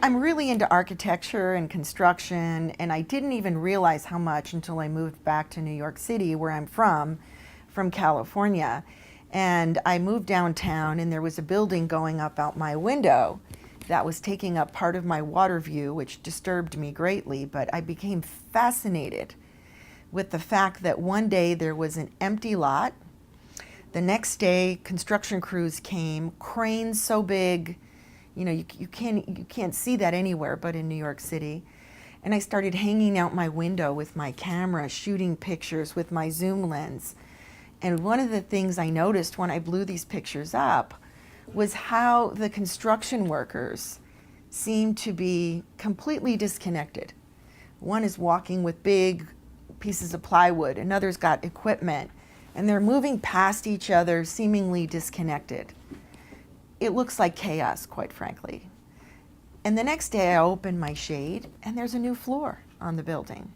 I'm really into architecture and construction, and I didn't even realize how much until I moved back to New York City, where I'm from California. And I moved downtown, and there was a building going up out my window that was taking up part of my water view, which disturbed me greatly. But I became fascinated with the fact that one day there was an empty lot. The next day, construction crews came, cranes so big, you can't see that anywhere but in New York City. And I started hanging out my window with my camera, shooting pictures with my zoom lens. And one of the things I noticed when I blew these pictures up was how the construction workers seemed to be completely disconnected. One is walking with big pieces of plywood, another's got equipment, and they're moving past each other, seemingly disconnected. It looks like chaos, quite frankly. And the next day I open my shade, and there's a new floor on the building.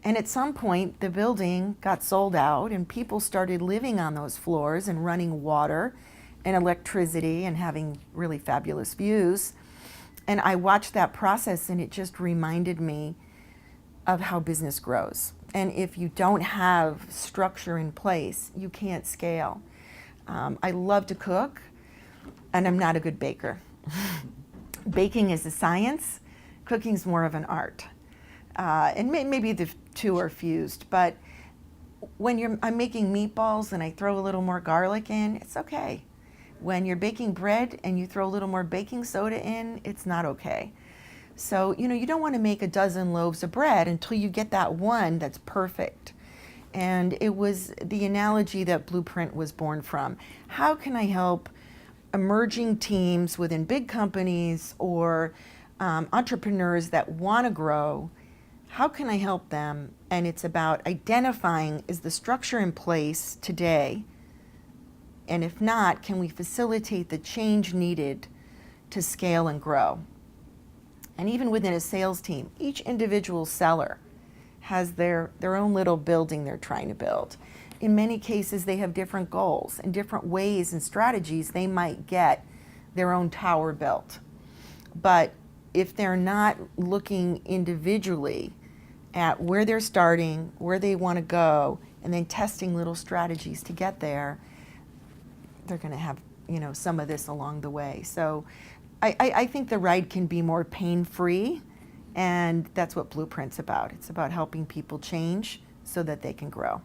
And at some point, the building got sold out, and people started living on those floors and running water and electricity and having really fabulous views. And I watched that process, and it just reminded me of how business grows. And if you don't have structure in place, you can't scale. I love to cook, and I'm not a good baker. Baking is a science, cooking's more of an art. And maybe the two are fused, but when I'm making meatballs and I throw a little more garlic in, it's okay. When you're baking bread and you throw a little more baking soda in, it's not okay. So, you don't want to make a dozen loaves of bread until you get that one that's perfect. And it was the analogy that Blueprint was born from. How can I help emerging teams within big companies or entrepreneurs that want to grow? How can I help them? And it's about identifying, is the structure in place today? And if not, can we facilitate the change needed to scale and grow? And even within a sales team, each individual seller has their own little building they're trying to build. In many cases, they have different goals and different ways and strategies they might get their own tower built. But if they're not looking individually at where they're starting, where they want to go, and then testing little strategies to get there, they're going to have, some of this along the way. So I think the ride can be more pain-free, and that's what Blueprint's about. It's about helping people change so that they can grow.